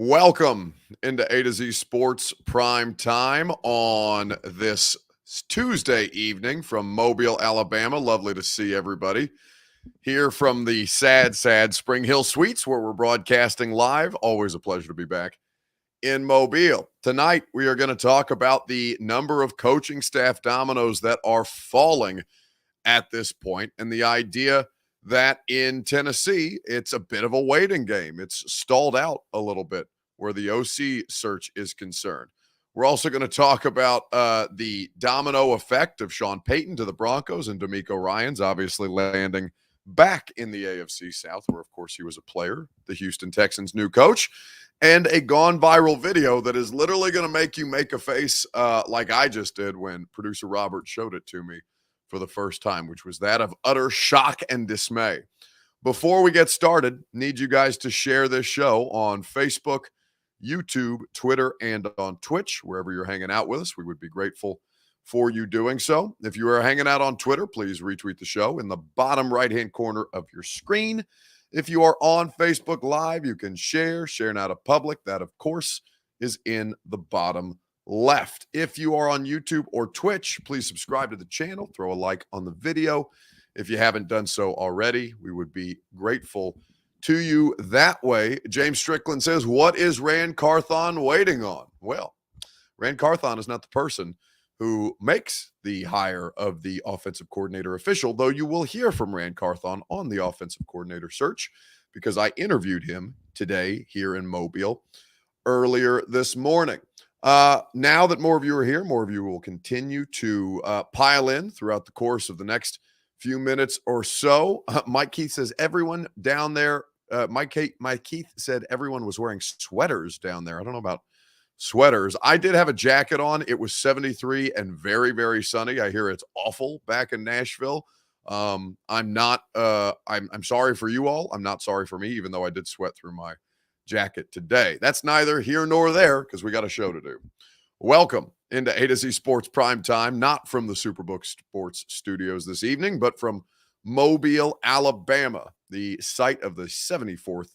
Welcome into A to Z Sports Prime Time on this Tuesday evening from Mobile, Alabama. Lovely to see everybody here from the sad Spring Hill Suites where we're broadcasting live. Always a pleasure to be back in Mobile. Tonight, we are going to talk about the number of coaching staff dominoes that are falling at this point and the idea that in Tennessee, it's a bit of a waiting game. It's stalled out a little bit where the OC search is concerned. We're also going to talk about the domino effect of Sean Payton to the Broncos and D'Amico Ryans obviously landing back in the AFC South, where, of course, he was a player, the Houston Texans' new coach, and a gone viral video that is literally going to make you make a face like I just did when producer Robert showed it to me for the first time, which was that of utter shock and dismay. Before we get started, need you guys to share this show on Facebook, YouTube, Twitter, and on Twitch, wherever you're hanging out with us. We would be grateful for you doing so. If you are hanging out on Twitter, please retweet the show in the bottom right-hand corner of your screen. If you are on Facebook Live, you can share now to public. That, of course, is in the bottom left. If you are on YouTube or Twitch, please subscribe to the channel, throw a like on the video. If you haven't done so already, we would be grateful to you that way. James Strickland says, what is Rand Carthon waiting on? Well, Rand Carthon is not the person who makes the hire of the offensive coordinator official, though you will hear from Rand Carthon on the offensive coordinator search because I interviewed him today here in Mobile earlier this morning. Now that more of you are here, more of you will continue to pile in throughout the course of the next few minutes or so. Mike Keith says everyone down there. Mike Keith said everyone was wearing sweaters down there. I don't know about sweaters. I did have a jacket on. It was 73 and very, very sunny. I hear it's awful back in Nashville. I'm sorry for you all. I'm not sorry for me, even though I did sweat through my jacket today. That's neither here nor there because we got a show to do. Welcome into A to Z Sports Prime Time, not from the Superbook Sports Studios this evening, but from Mobile, Alabama, the site of the 74th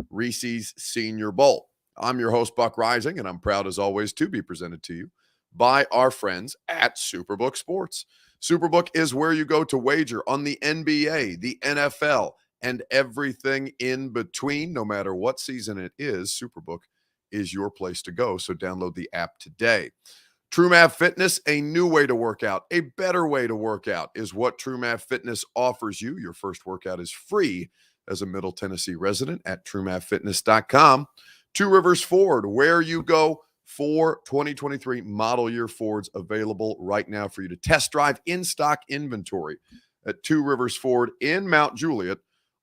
Reese's Senior Bowl. I'm your host, Buck Rising, and I'm proud as always to be presented to you by our friends at Superbook Sports. Superbook is where you go to wager on the NBA, the NFL, and everything in between. No matter what season it is, Superbook is your place to go. So download the app today. TrueMath Fitness, a new way to work out, a better way to work out is what TrueMath Fitness offers you. Your first workout is free as a Middle Tennessee resident at TrueMathFitness.com. Two Rivers Ford, where you go for 2023 model year Fords available right now for you to test drive in stock inventory at Two Rivers Ford in Mount Juliet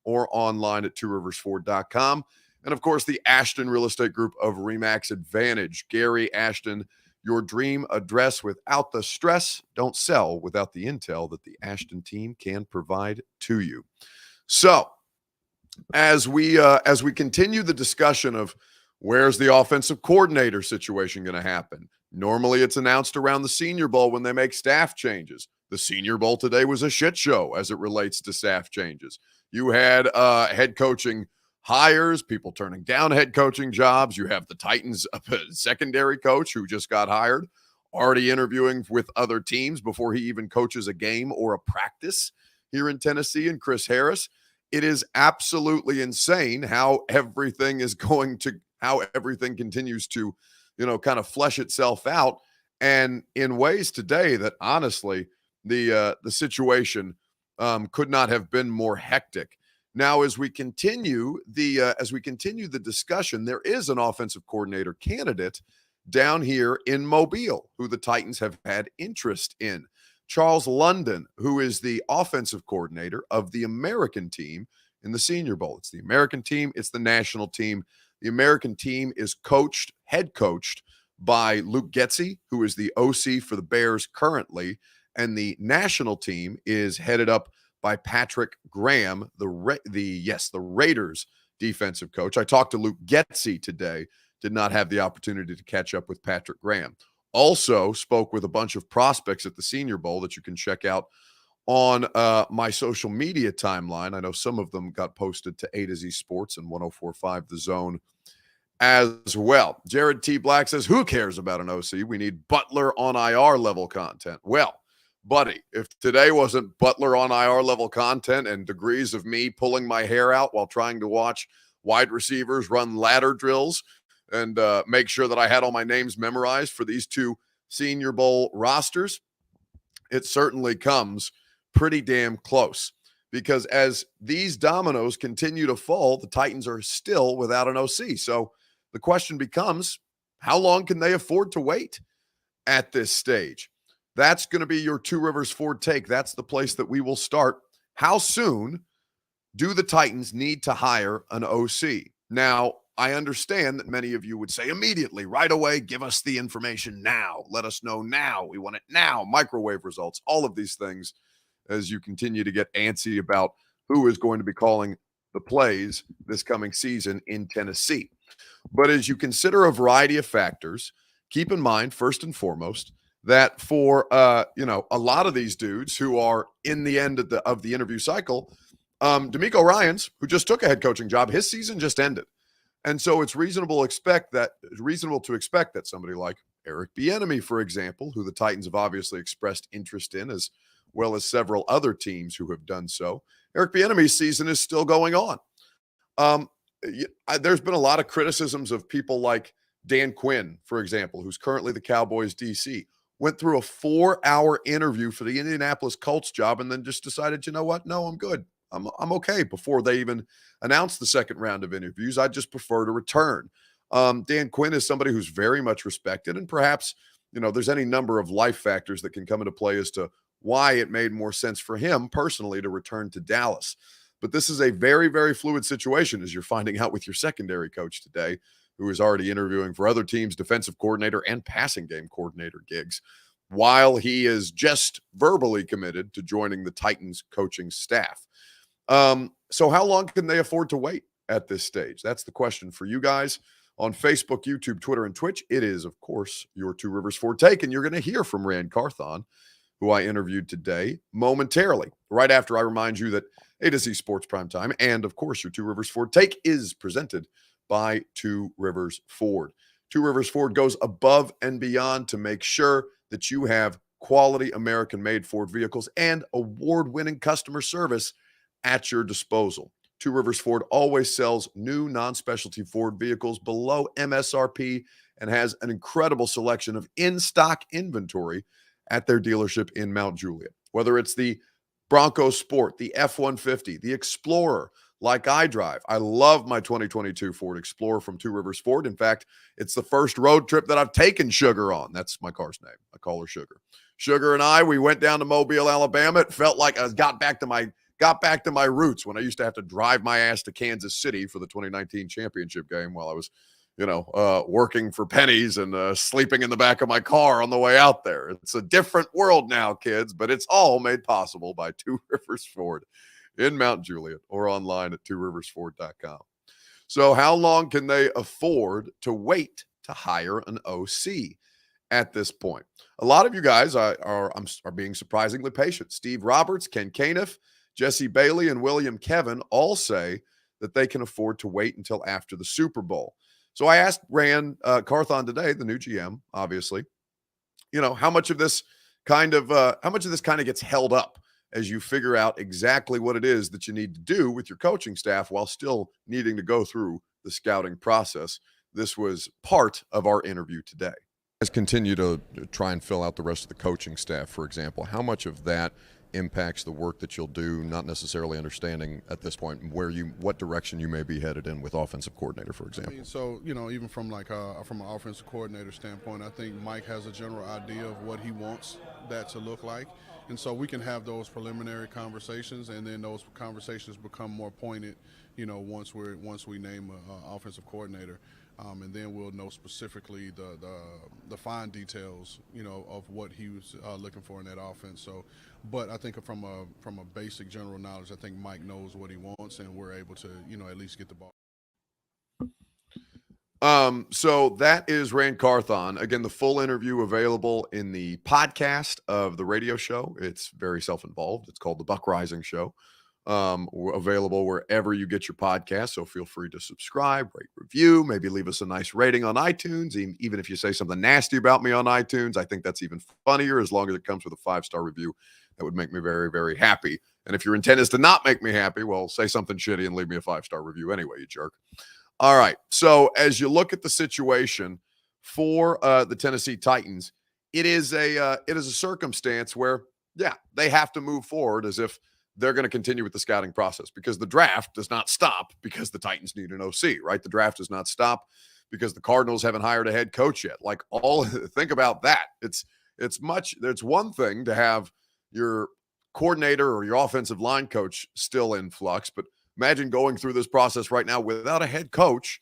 or online at tworiversford.com. And, of course, the Ashton Real Estate Group of RE/MAX Advantage. Gary Ashton, your dream address without the stress. Don't sell without the intel that the Ashton team can provide to you. So, as we continue the discussion of where's the offensive coordinator situation going to happen, normally it's announced around the Senior Bowl when they make staff changes. The Senior Bowl today was a shit show as it relates to staff changes. You had head coaching hires, people turning down head coaching jobs. You have the Titans secondary coach who just got hired, already interviewing with other teams before he even coaches a game or a practice here in Tennessee, and Chris Harris. It is absolutely insane how everything continues to, kind of flesh itself out. And in ways today that honestly, the situation could not have been more hectic. Now, as we continue the discussion, there is an offensive coordinator candidate down here in Mobile who the Titans have had interest in. Charles London, who is the offensive coordinator of the American team in the Senior Bowl. It's the American team. It's the national team. The American team is head coached by Luke Getsy, who is the OC for the Bears currently. And the national team is headed up by Patrick Graham, the Raiders defensive coach. I talked to Luke Getsy today, did not have the opportunity to catch up with Patrick Graham. Also spoke with a bunch of prospects at the Senior Bowl that you can check out on my social media timeline. I know some of them got posted to A to Z Sports and 104.5 The Zone as well. Jared T. Black says, who cares about an OC? We need Butler on IR level content. Well, buddy, if today wasn't Butler on IR level content and degrees of me pulling my hair out while trying to watch wide receivers run ladder drills and make sure that I had all my names memorized for these two Senior Bowl rosters, it certainly comes pretty damn close. Because as these dominoes continue to fall, the Titans are still without an OC. So the question becomes, how long can they afford to wait at this stage? That's going to be your Two Rivers Ford take. That's the place that we will start. How soon do the Titans need to hire an OC? Now, I understand that many of you would say immediately, right away, give us the information now. Let us know now. We want it now. Microwave results, all of these things, as you continue to get antsy about who is going to be calling the plays this coming season in Tennessee. But as you consider a variety of factors, keep in mind, first and foremost, that for a lot of these dudes who are in the end of the interview cycle, D'Amico Ryans, who just took a head coaching job, his season just ended. And so it's reasonable to expect that somebody like Eric Bieniemy, for example, who the Titans have obviously expressed interest in, as well as several other teams who have done so, Eric Bieniemy's season is still going on. There's been a lot of criticisms of people like Dan Quinn, for example, who's currently the Cowboys DC, went through a 4-hour interview for the Indianapolis Colts job and then just decided, you know what? No, I'm good. I'm okay. Before they even announced the second round of interviews, I just prefer to return. Dan Quinn is somebody who's very much respected, and perhaps, there's any number of life factors that can come into play as to why it made more sense for him personally to return to Dallas. But this is a very, very fluid situation, as you're finding out with your secondary coach today, who is already interviewing for other teams' defensive coordinator and passing game coordinator gigs, while he is just verbally committed to joining the Titans coaching staff. So how long can they afford to wait at this stage? That's the question for you guys on Facebook, YouTube, Twitter, and Twitch. It is, of course, your Two Rivers Ford take, and you're going to hear from Rand Carthon, who I interviewed today momentarily, right after I remind you that A to Z Sports Primetime and, of course, your Two Rivers Ford take is presented by Two Rivers Ford. Two Rivers Ford goes above and beyond to make sure that you have quality American-made Ford vehicles and award-winning customer service at your disposal. Two Rivers Ford always sells new non-specialty Ford vehicles below MSRP and has an incredible selection of in-stock inventory at their dealership in Mount Juliet. Whether it's the Bronco Sport, the F-150, the Explorer, like I drive. I love my 2022 Ford Explorer from Two Rivers Ford. In fact, it's the first road trip that I've taken Sugar on. That's my car's name. I call her Sugar. Sugar and we went down to Mobile, Alabama. It felt like I got back to my roots when I used to have to drive my ass to Kansas City for the 2019 championship game while I was, working for pennies and sleeping in the back of my car on the way out there. It's a different world now, kids, but it's all made possible by Two Rivers Ford in Mount Juliet or online at tworiversford.com. So how long can they afford to wait to hire an OC at this point? A lot of you guys are being surprisingly patient. Steve Roberts, Ken Caniff, Jesse Bailey, and William Kevin all say that they can afford to wait until after the Super Bowl. So I asked Rand Carthon today, the new GM, obviously, how much of this kind of gets held up as you figure out exactly what it is that you need to do with your coaching staff while still needing to go through the scouting process. This was part of our interview today. As continue to try and fill out the rest of the coaching staff, for example, how much of that impacts the work that you'll do, not necessarily understanding at this point what direction you may be headed in with offensive coordinator, for example? Even from from an offensive coordinator standpoint, I think Mike has a general idea of what he wants that to look like. And so we can have those preliminary conversations, and then those conversations become more pointed, once we name an offensive coordinator. And then we'll know specifically the fine details, of what he was looking for in that offense. So, but I think from a basic general knowledge, I think Mike knows what he wants, and we're able to, at least get the ball. So that is Rand Carthon. Again, the full interview available in the podcast of the radio show. It's very self-involved. It's called The Buck Rising Show Available wherever you get your podcast. So feel free to subscribe, rate, review, maybe leave us a nice rating on iTunes. Even if you say something nasty about me on iTunes, I think that's even funnier as long as it comes with a 5-star review. That would make me very, very happy. And if your intent is to not make me happy, well, say something shitty and leave me a 5-star review anyway, you jerk. All right. So as you look at the situation for the Tennessee Titans, it is a circumstance where, yeah, they have to move forward as if they're going to continue with the scouting process, because the draft does not stop because the Titans need an OC, right? The draft does not stop because the Cardinals haven't hired a head coach yet. Like, think about that. It's one thing to have your coordinator or your offensive line coach still in flux, but imagine going through this process right now without a head coach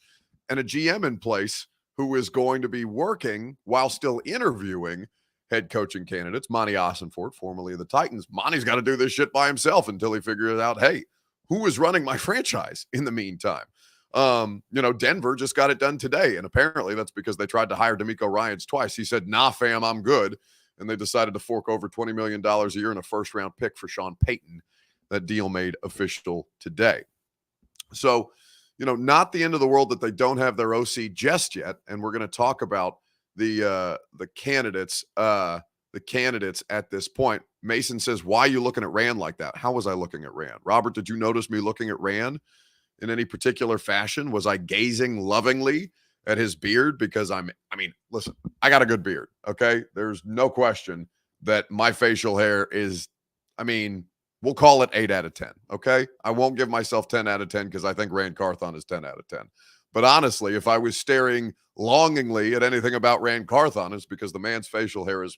and a GM in place who is going to be working while still interviewing head coaching candidates. Monty Ossenfort, formerly of the Titans. Monty's got to do this shit by himself until he figures out, hey, who is running my franchise in the meantime? Denver just got it done today, and apparently that's because they tried to hire DeMeco Ryans twice. He said, nah, fam, I'm good. And they decided to fork over $20 million a year in a first-round pick for Sean Payton. That deal made official today. So, not the end of the world that they don't have their OC just yet, and we're going to talk about the candidates at this point. Mason says, why are you looking at Rand like that? How was I looking at Rand? Robert, did you notice me looking at Rand in any particular fashion? Was I gazing lovingly at his beard? Because listen, I got a good beard, okay? There's no question that my facial hair is, we'll call it 8 out of 10, okay? I won't give myself 10 out of 10 because I think Rand Carthon is 10 out of 10. But honestly, if I was staring longingly at anything about Rand Carthon, it's because the man's facial hair is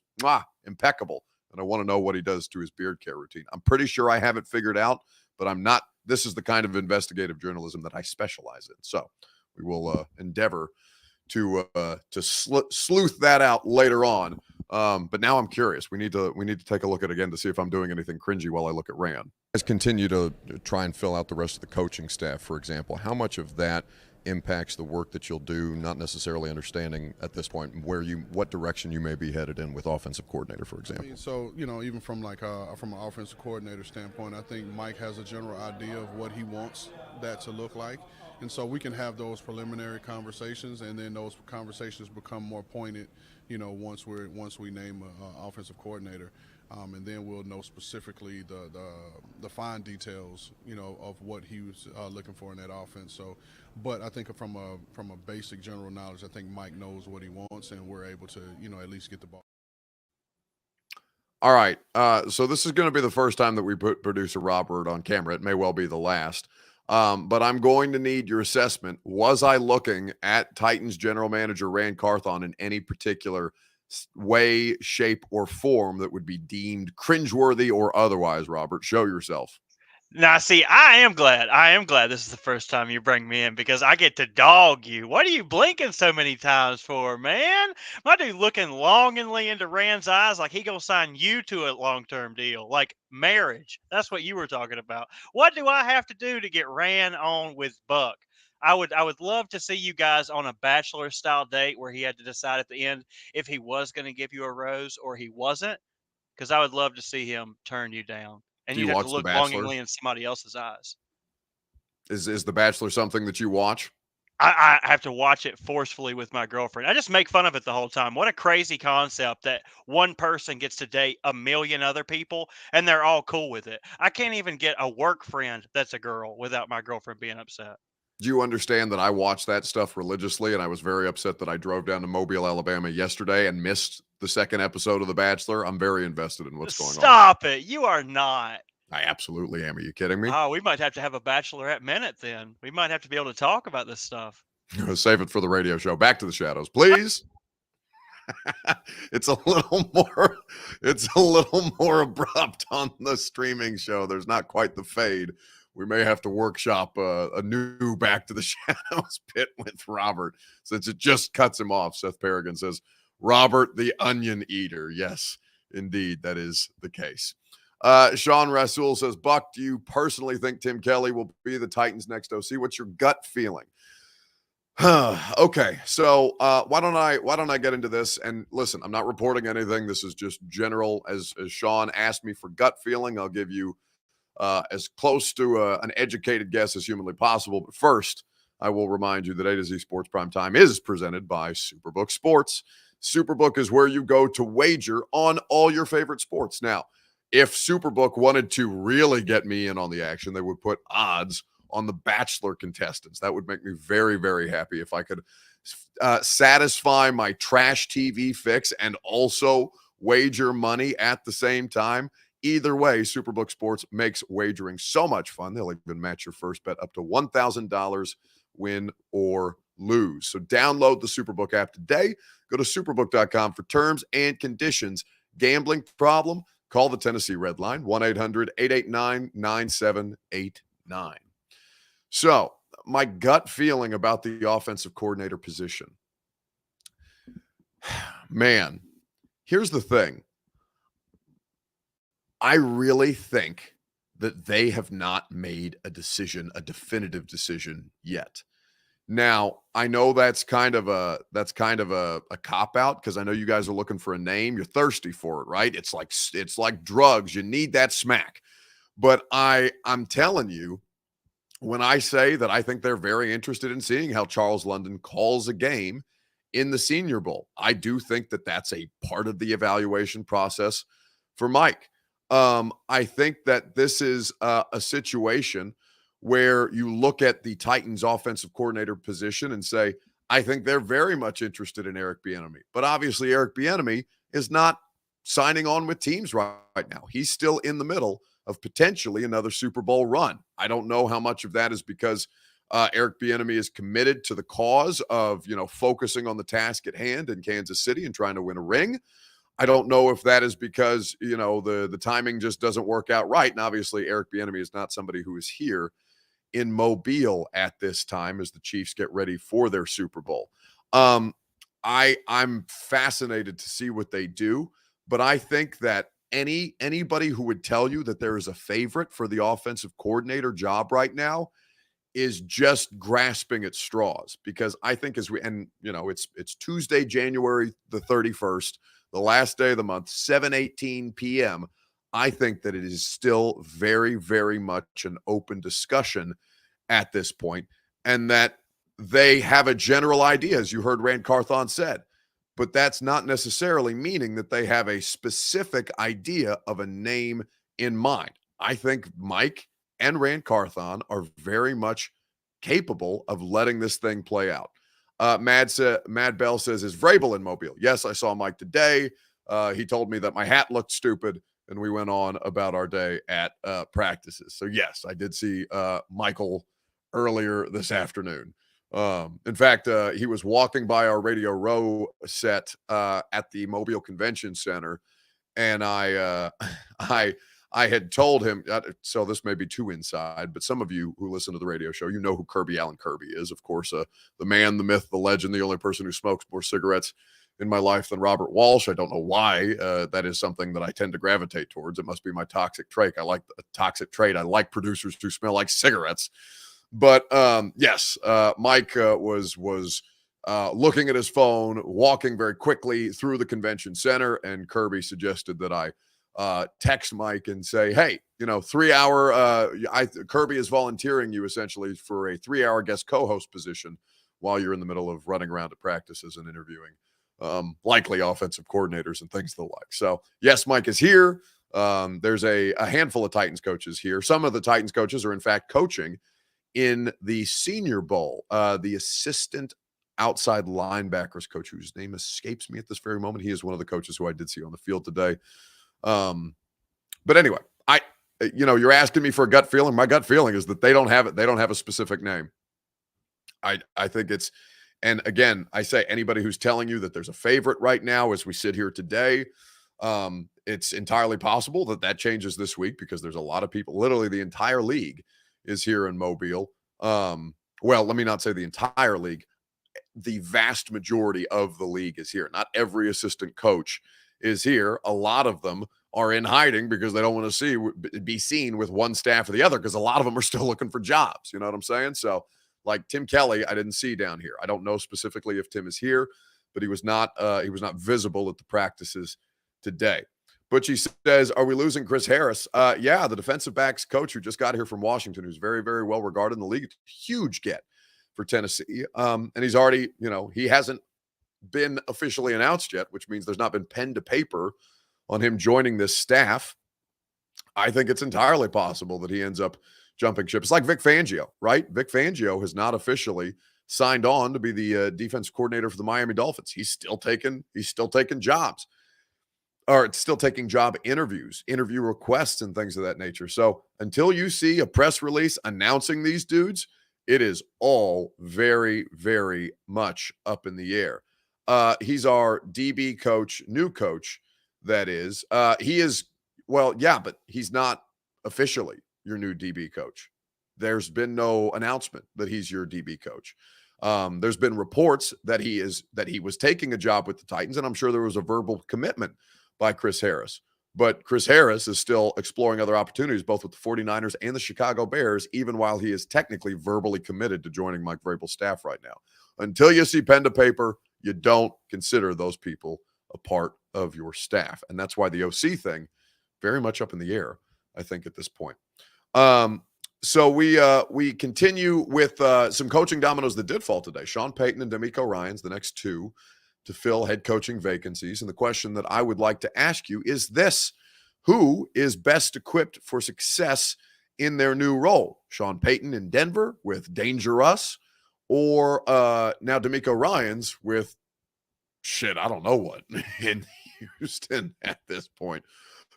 impeccable. And I want to know what he does to his beard care routine. I'm pretty sure I have it figured out, but I'm not. This is the kind of investigative journalism that I specialize in. So we will endeavor to sleuth that out later on. But now I'm curious. We need to take a look at it again to see if I'm doing anything cringy while I look at Rand. As continue to try and fill out the rest of the coaching staff, for example, how much of that impacts the work that you'll do, not necessarily understanding at this point what direction you may be headed in with offensive coordinator, for example? So, even from from an offensive coordinator standpoint, I think Mike has a general idea of what he wants that to look like. And so we can have those preliminary conversations, and then those conversations become more pointed, once we name an offensive coordinator. And then we'll know specifically the fine details, of what he was looking for in that offense. So, but I think from a basic general knowledge, I think Mike knows what he wants, and we're able to, at least get the ball. All right. So this is going to be the first time that we put producer Robert on camera. It may well be the last. But I'm going to need your assessment. Was I looking at Titans general manager Rand Carthon in any particular way, shape, or form that would be deemed cringeworthy or otherwise? Robert, show yourself. Now, see, I am glad this is the first time you bring me in, because I get to dog you. What are you blinking so many times for, man? My dude looking longingly into Rand's eyes like he gonna sign you to a long-term deal, like marriage. That's what you were talking about. What do I have to do to get Rand on with Buck? I would love to see you guys on a bachelor style date where he had to decide at the end if he was going to give you a rose or he wasn't, because I would love to see him turn you down. And Do you'd you have to watch look The Bachelor? longingly in somebody else's eyes. Is The Bachelor something that you watch? I have to watch it forcefully with my girlfriend. I just make fun of it the whole time. What a crazy concept that one person gets to date a million other people and they're all cool with it. I can't even get a work friend that's a girl without my girlfriend being upset. Do you understand that I watch that stuff religiously, and I was very upset that I drove down to Mobile, Alabama yesterday and missed the second episode of The Bachelor? I'm very invested in what's going on. Stop it. You are not. I absolutely am. Are you kidding me? Oh, we might have to have a Bachelorette minute then. We might have to be able to talk about this stuff. Save it for the radio show. Back to the shadows, please. It's a little more abrupt on the streaming show. There's not quite the fade. We may have to workshop a new Back to the Shadows bit with Robert, since it just cuts him off. Seth Peregrine says, Robert the Onion Eater. Yes, indeed, that is the case. Sean Rasul says, Buck, do you personally think Tim Kelly will be the Titans' next OC? What's your gut feeling? Okay, so why don't I get into this? And listen, I'm not reporting anything. This is just general. As Sean asked me for gut feeling, I'll give you as close to an educated guess as humanly possible. But first, I will remind you that A to Z Sports Prime Time is presented by Superbook Sports. Superbook is where you go to wager on all your favorite sports. Now, if Superbook wanted to really get me in on the action, they would put odds on the Bachelor contestants. That would make me very, very happy if I could satisfy my trash TV fix and also wager money at the same time. Either way, Superbook Sports makes wagering so much fun. They'll even match your first bet up to $1,000, win or lose. So download the Superbook app today. Go to superbook.com for terms and conditions. Gambling problem? Call the Tennessee Red Line, 1-800-889-9789. So my gut feeling about the offensive coordinator position. Man, here's the thing. I really think that they have not made a decision, a definitive decision yet. Now, I know that's kind of a cop out because I know you guys are looking for a name. You're thirsty for it, right? It's like drugs. You need that smack. But I'm telling you, when I say that I think they're very interested in seeing how Charles London calls a game in the Senior Bowl, I do think that that's a part of the evaluation process for Mike. I think that this is a situation where you look at the Titans offensive coordinator position and say, I think they're very much interested in Eric Bieniemy. But obviously Eric Bieniemy is not signing on with teams right now. He's still in the middle of potentially another Super Bowl run. I don't know how much of that is because Eric Bieniemy is committed to the cause of, focusing on the task at hand in Kansas City and trying to win a ring. I don't know if that is because, the timing just doesn't work out right. And obviously Eric Bieniemy is not somebody who is here in Mobile at this time as the Chiefs get ready for their Super Bowl. I'm fascinated to see what they do, but I think that anybody who would tell you that there is a favorite for the offensive coordinator job right now is just grasping at straws, because I think it's Tuesday, January the 31st, the last day of the month, 7:18 p.m. I think that it is still very, very much an open discussion at this point, and that they have a general idea, as you heard Rand Carthon said, but that's not necessarily meaning that they have a specific idea of a name in mind. I think Mike and Rand Carthon are very much capable of letting this thing play out. Mad Bell says, is Vrabel in Mobile? Yes, I saw Mike today. He told me that my hat looked stupid, and we went on about our day at practices. So yes, I did see Michael earlier this afternoon. In fact, he was walking by our Radio Row set at the Mobile Convention Center, and I had told him, so this may be too inside, but some of you who listen to the radio show, you know who Kirby Allen Kirby is. Of course, the man, the myth, the legend, the only person who smokes more cigarettes in my life than Robert Walsh. I don't know why. That is something that I tend to gravitate towards. It must be my toxic trait. I like the toxic trait. I like producers who smell like cigarettes. But yes, Mike was looking at his phone, walking very quickly through the convention center, and Kirby suggested that I text Mike and say, hey, 3 hour, Kirby is volunteering you essentially for a 3 hour guest co-host position while you're in the middle of running around to practices and interviewing likely offensive coordinators and things of the like. So yes, Mike is here. There's a handful of Titans coaches here. Some of the Titans coaches are in fact coaching in the Senior Bowl. The assistant outside linebackers coach, whose name escapes me at this very moment. He is one of the coaches who I did see on the field today. But anyway, you're asking me for a gut feeling. My gut feeling is that they don't have it. They don't have a specific name. I think it's, and again, I say anybody who's telling you that there's a favorite right now as we sit here today, it's entirely possible that changes this week, because there's a lot of people, literally the entire league is here in Mobile. Well, let me not say the entire league. The vast majority of the league is here. Not every assistant coach is here. A lot of them are in hiding because they don't want to be seen with one staff or the other, because a lot of them are still looking for jobs. You know what I'm saying? So like Tim Kelly, I didn't see down here. I don't know specifically if Tim is here, but he was not visible at the practices today. Butchie says, are we losing Chris Harris? Yeah, the defensive backs coach who just got here from Washington, who's very, very well regarded in the league. Huge get for Tennessee. And he's already, he hasn't been officially announced yet, which means there's not been pen to paper on him joining this staff. I think it's entirely possible that he ends up jumping ship. It's like Vic Fangio, right? Vic Fangio has not officially signed on to be the defense coordinator for the Miami Dolphins. He's still taking jobs. Or it's still taking job interviews, interview requests, and things of that nature. So until you see a press release announcing these dudes, it is all very, very much up in the air. He's our DB coach, new coach, that is. He is, well, yeah, but he's not officially your new DB coach. There's been no announcement that he's your DB coach. There's been reports that he was taking a job with the Titans, and I'm sure there was a verbal commitment by Chris Harris. But Chris Harris is still exploring other opportunities, both with the 49ers and the Chicago Bears, even while he is technically verbally committed to joining Mike Vrabel's staff right now. Until you see pen to paper, you don't consider those people a part of your staff. And that's why the OC thing, very much up in the air, I think, at this point. So we continue with some coaching dominoes that did fall today. Sean Payton and D'Amico Ryans, the next two to fill head coaching vacancies. And the question that I would like to ask you is this: who is best equipped for success in their new role? Sean Payton in Denver with Dangerous, or now D'Amico Ryans with I don't know what in Houston at this point.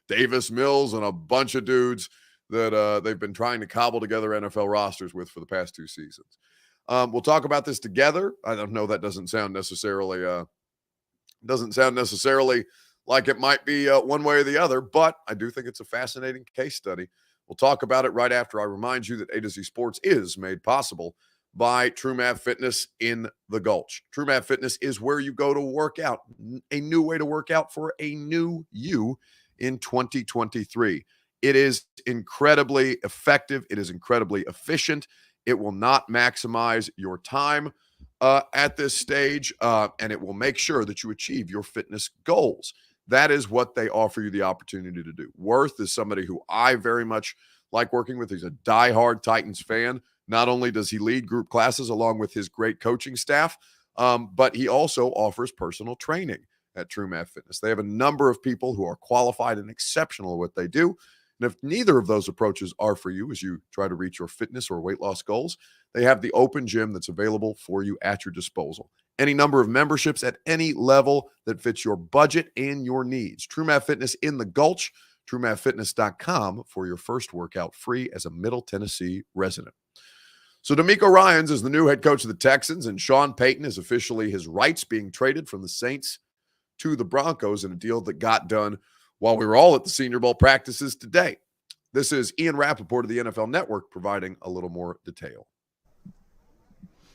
Davis Mills and a bunch of dudes that they've been trying to cobble together NFL rosters with for the past two seasons. We'll talk about this together. I don't know. That doesn't sound necessarily like it might be one way or the other, but I do think it's a fascinating case study. We'll talk about it right after I remind you that A to Z Sports is made possible by TrueMath Fitness in the Gulch. TrueMath Fitness is where you go to work out, a new way to work out for a new you in 2023. It is incredibly effective. It is incredibly efficient. It will not maximize your time at this stage, and it will make sure that you achieve your fitness goals. That is what they offer you the opportunity to do. Worth is somebody who I very much like working with. He's a diehard Titans fan. Not only does he lead group classes along with his great coaching staff, but he also offers personal training at TrueMath Fitness. They have a number of people who are qualified and exceptional at what they do. And if neither of those approaches are for you as you try to reach your fitness or weight loss goals, they have the open gym that's available for you at your disposal. Any number of memberships at any level that fits your budget and your needs. TrueMath Fitness in the Gulch, TrueMathFitness.com for your first workout free as a Middle Tennessee resident. So D'Amico Ryans is the new head coach of the Texans, and Sean Payton is officially his rights being traded from the Saints to the Broncos in a deal that got done while we were all at the Senior Bowl practices today. This is Ian Rappaport of the NFL Network providing a little more detail.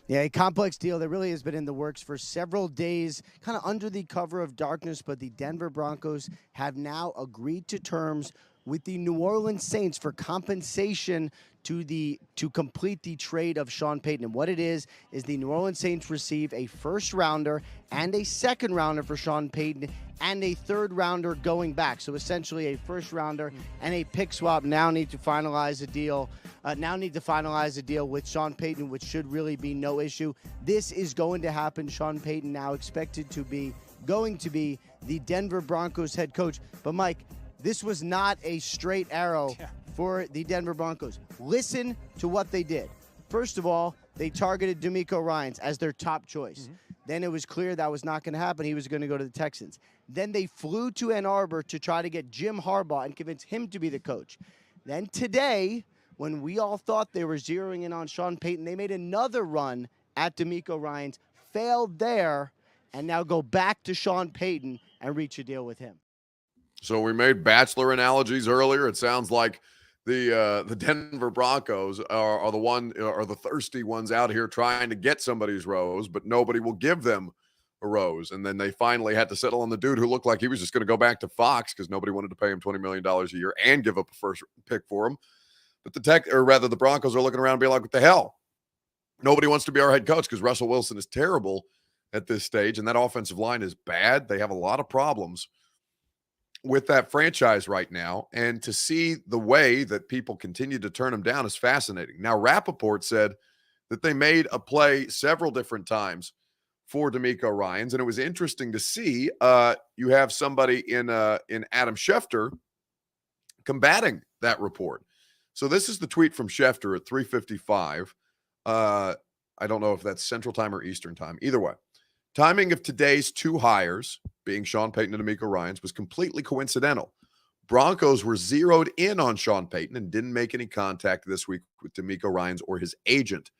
Yeah, a complex deal that really has been in the works for several days, kind of under the cover of darkness, but the Denver Broncos have now agreed to terms with the New Orleans Saints for compensation to complete the trade of Sean Payton. And what it is the New Orleans Saints receive a first rounder and a second rounder for Sean Payton and a third rounder going back. So essentially a first rounder and a pick swap now need to finalize a deal. With Sean Payton, which should really be no issue. This is going to happen. Sean Payton now expected to be the Denver Broncos head coach. But Mike, this was not a straight arrow for the Denver Broncos. Listen to what they did. First of all, they targeted D'Amico Ryans as their top choice. Mm-hmm. Then it was clear that was not going to happen. He was going to go to the Texans. Then they flew to Ann Arbor to try to get Jim Harbaugh and convince him to be the coach. Then today, when we all thought they were zeroing in on Sean Payton, they made another run at D'Amico Ryans, failed there, and now go back to Sean Payton and reach a deal with him. So we made Bachelor analogies earlier. It sounds like the Denver Broncos are the thirsty ones out here trying to get somebody's rose, but nobody will give them a rose. And then they finally had to settle on the dude who looked like he was just going to go back to Fox because nobody wanted to pay him $20 million a year and give up a first pick for him. But the Broncos are looking around and being like, what the hell? Nobody wants to be our head coach because Russell Wilson is terrible at this stage, and that offensive line is bad. They have a lot of problems. with that franchise right now, and to see the way that people continue to turn him down is fascinating. Now, Rappaport said that they made a play several different times for D'Amico Ryans, and it was interesting to see. You have somebody in Adam Schefter combating that report. So this is the tweet from Schefter at 3:55. I don't know if that's Central Time or Eastern Time. Either way, timing of today's two hires, being Sean Payton and D'Amico Ryans, was completely coincidental. Broncos were zeroed in on Sean Payton and didn't make any contact this week with D'Amico Ryans or his agent.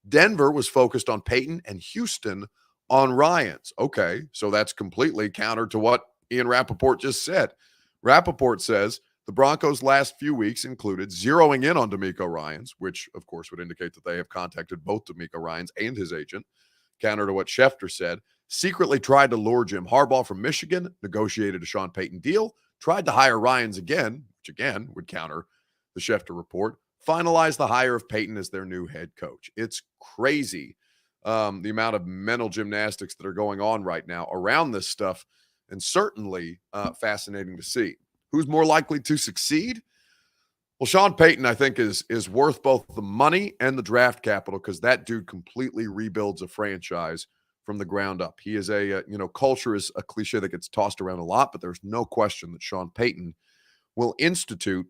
Denver was focused on Payton and Houston on Ryans. Okay, so that's completely counter to what Ian Rappaport just said. Rappaport says the Broncos' last few weeks included zeroing in on D'Amico Ryans, which, of course, would indicate that they have contacted both D'Amico Ryans and his agent, counter to what Schefter said, secretly tried to lure Jim Harbaugh from Michigan, negotiated a Sean Payton deal, tried to hire Ryans again, which again would counter the Schefter report, finalized the hire of Payton as their new head coach. It's crazy the amount of mental gymnastics that are going on right now around this stuff, and certainly fascinating to see. Who's more likely to succeed? Well, Sean Payton, I think, is worth both the money and the draft capital because that dude completely rebuilds a franchise from the ground up. He is culture is a cliche that gets tossed around a lot, but there's no question that Sean Payton will institute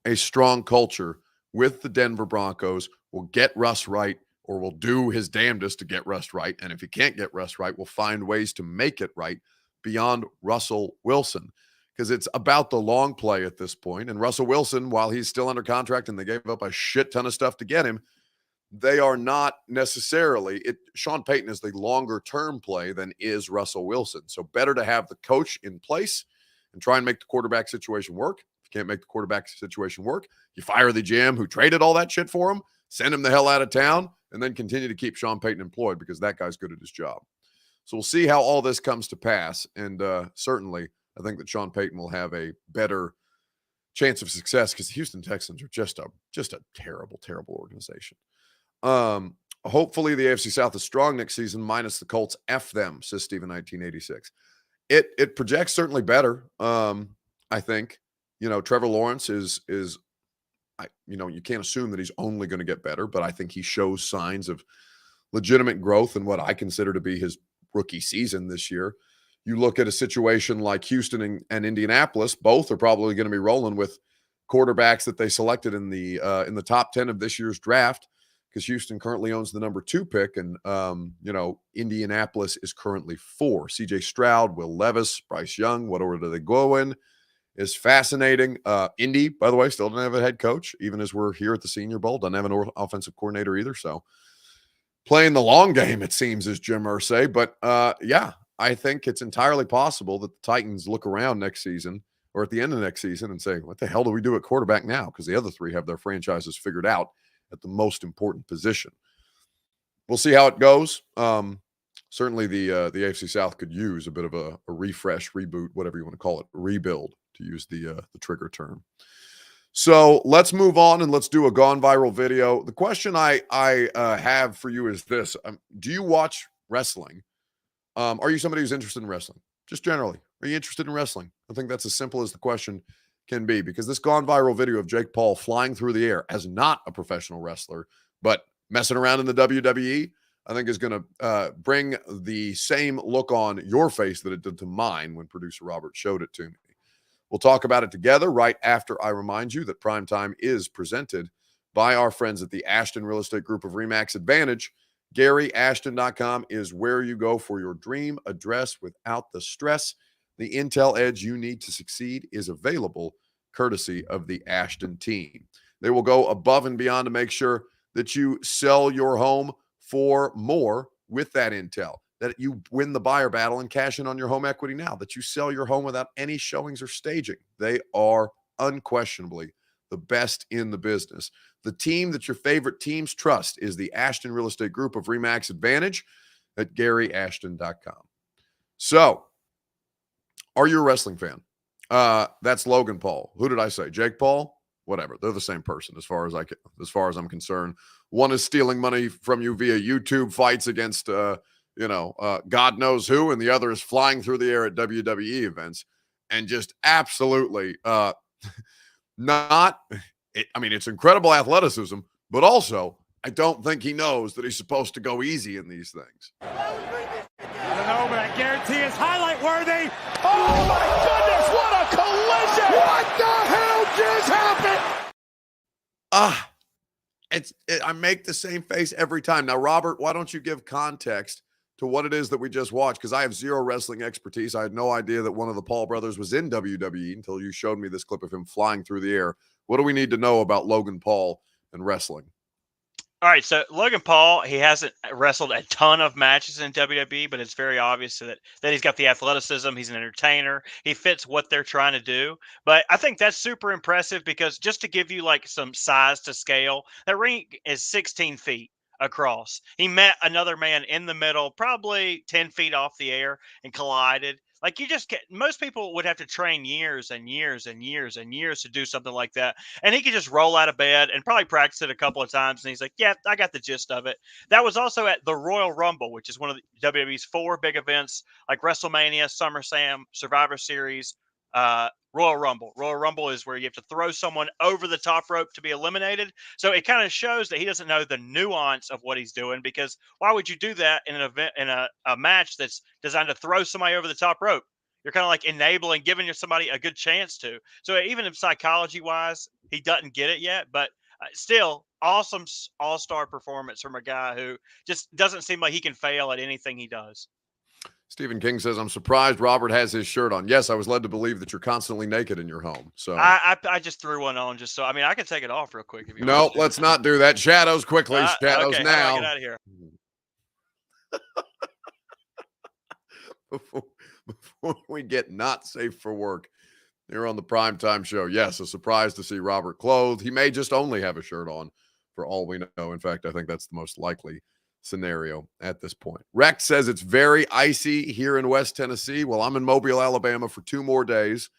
a strong culture with the Denver Broncos, will get Russ right, or will do his damnedest to get Russ right. And if he can't get Russ right, will find ways to make it right beyond Russell Wilson, because it's about the long play at this point. And Russell Wilson, while he's still under contract and they gave up a shit ton of stuff to get him, they are not necessarily Sean Payton is the longer term play than is Russell Wilson. So better to have the coach in place and try and make the quarterback situation work. If you can't make the quarterback situation work, you fire the GM who traded all that shit for him, send him the hell out of town, and then continue to keep Sean Payton employed because that guy's good at his job. So we'll see how all this comes to pass. And certainly I think that Sean Payton will have a better chance of success because the Houston Texans are just a terrible, terrible organization. Hopefully the AFC South is strong next season, minus the Colts. F them, says Steven 1986. It projects certainly better. I think, Trevor Lawrence is you can't assume that he's only going to get better, but I think he shows signs of legitimate growth in what I consider to be his rookie season this year. You look at a situation like Houston and Indianapolis, both are probably going to be rolling with quarterbacks that they selected in the top 10 of this year's draft, because Houston currently owns the number 2 pick, and Indianapolis is currently 4. CJ Stroud, Will Levis, Bryce Young, what order do they go in is fascinating. Indy, by the way, still doesn't have a head coach, even as we're here at the Senior Bowl, doesn't have an offensive coordinator either. So playing the long game, it seems, is Jim Irsay. But I think it's entirely possible that the Titans look around next season or at the end of next season and say, what the hell do we do at quarterback now? Because the other three have their franchises figured out at the most important position. We'll see how it goes. Certainly the AFC South could use a bit of a refresh, reboot, whatever you want to call it, rebuild, to use the trigger term. So let's move on and let's do a gone viral video. The question I have for you is this. Do you watch wrestling? Are you somebody who's interested in wrestling? Just generally, are you interested in wrestling? I think that's as simple as the question can be, because this gone viral video of Jake Paul flying through the air as not a professional wrestler, but messing around in the WWE, I think is going to bring the same look on your face that it did to mine when producer Robert showed it to me. We'll talk about it together right after I remind you that Primetime is presented by our friends at the Ashton Real Estate Group of RE/MAX Advantage. GaryAshton.com is where you go for your dream address without the stress. The intel edge you need to succeed is available courtesy of the Ashton team. They will go above and beyond to make sure that you sell your home for more with that intel, that you win the buyer battle and cash in on your home equity now, that you sell your home without any showings or staging. They are unquestionably the best in the business. The team that your favorite teams trust is the Ashton Real Estate Group of RE/MAX Advantage at GaryAshton.com. So, are you a wrestling fan? That's Logan Paul. Who did I say? Jake Paul? Whatever. They're the same person as far as I'm concerned. One is stealing money from you via YouTube fights against God knows who, and the other is flying through the air at WWE events. and just absolutely not I mean, it's incredible athleticism, but also I don't think he knows that he's supposed to go easy in these things. I don't know, but I guarantee it's highlight worthy. Oh my goodness, what a collision! What the hell just happened? I make the same face every time. Now, Robert, why don't you give context to what it is that we just watched? Because I have zero wrestling expertise. I had no idea that one of the Paul brothers was in WWE until you showed me this clip of him flying through the air. What do we need to know about Logan Paul and wrestling? All right, so Logan Paul, he hasn't wrestled a ton of matches in WWE, but it's very obvious that he's got the athleticism. He's an entertainer. He fits what they're trying to do. But I think that's super impressive because just to give you like some size to scale, that ring is 16 feet across. He met another man in the middle, probably 10 feet off the air, and collided. Like most people would have to train years and years and years and years to do something like that. And he could just roll out of bed and probably practice it a couple of times. And he's like, yeah, I got the gist of it. That was also at the Royal Rumble, which is one of the WWE's 4 big events like WrestleMania, SummerSlam, Survivor Series, Royal Rumble. Royal Rumble is where you have to throw someone over the top rope to be eliminated. So it kind of shows that he doesn't know the nuance of what he's doing, because why would you do that in an event, in a match that's designed to throw somebody over the top rope? You're kind of like enabling, giving somebody a good chance to. So even if psychology wise, he doesn't get it yet, but still awesome all-star performance from a guy who just doesn't seem like he can fail at anything he does. Stephen King says, I'm surprised Robert has his shirt on. Yes, I was led to believe that you're constantly naked in your home. So I just threw one on just so, I mean, I can take it off real quick if you want. No, let's not do that. Shadows quickly. Shadows okay, now. how do I get out of here? Before we get not safe for work here on the Primetime Show. Yes, a surprise to see Robert clothed. He may just only have a shirt on for all we know. In fact, I think that's the most likely scenario at this point. Rex says it's very icy here in West Tennessee. Well, I'm in Mobile, Alabama for 2 more days,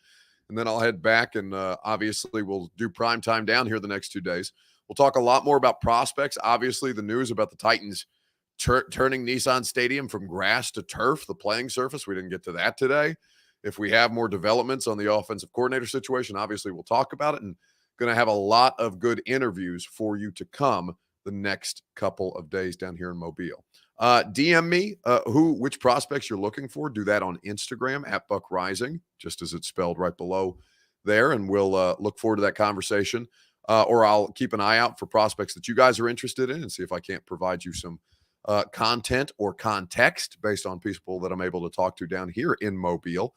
and then I'll head back, and obviously we'll do primetime down here the next 2 days. We'll talk a lot more about prospects. Obviously, the news about the Titans turning Nissan Stadium from grass to turf, the playing surface. We didn't get to that today. If we have more developments on the offensive coordinator situation, obviously we'll talk about it, and going to have a lot of good interviews for you to come the next couple of days down here in Mobile. DM me which prospects you're looking for. Do that on Instagram at Buck Rising, just as it's spelled right below there, and we'll look forward to that conversation. Or I'll keep an eye out for prospects that you guys are interested in and see if I can't provide you some content or context based on people that I'm able to talk to down here in Mobile.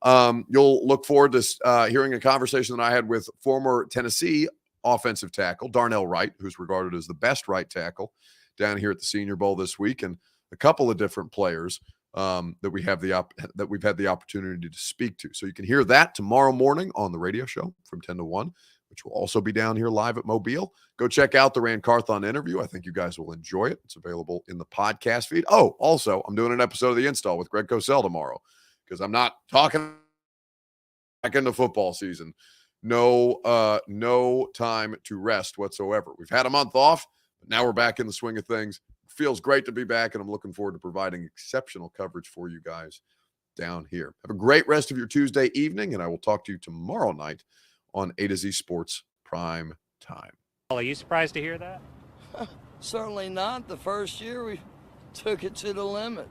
You'll look forward to hearing a conversation that I had with former Tennessee offensive tackle Darnell Wright, who's regarded as the best right tackle down here at the Senior Bowl this week, and a couple of different players that we've had the opportunity to speak to. So you can hear that tomorrow morning on the radio show from 10 to 1, which will also be down here live at Mobile. Go check out the Rand Carthon interview. I think you guys will enjoy it. It's available in the podcast feed. Oh, also, I'm doing an episode of The Install with Greg Cosell tomorrow, because I'm not talking back into football season. No time to rest whatsoever. We've had a month off, but now we're back in the swing of things. It feels great to be back, and I'm looking forward to providing exceptional coverage for you guys down here. Have a great rest of your Tuesday evening, and I will talk to you tomorrow night on A to Z Sports Prime Time. Are you surprised to hear that? Certainly not. The first year we took it to the limit.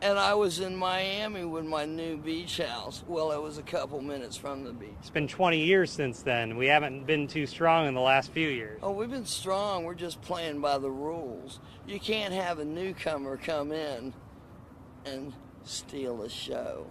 And I was in Miami with my new beach house. Well, it was a couple minutes from the beach. It's been 20 years since then. We haven't been too strong in the last few years. Oh, we've been strong. We're just playing by the rules. You can't have a newcomer come in and steal a show.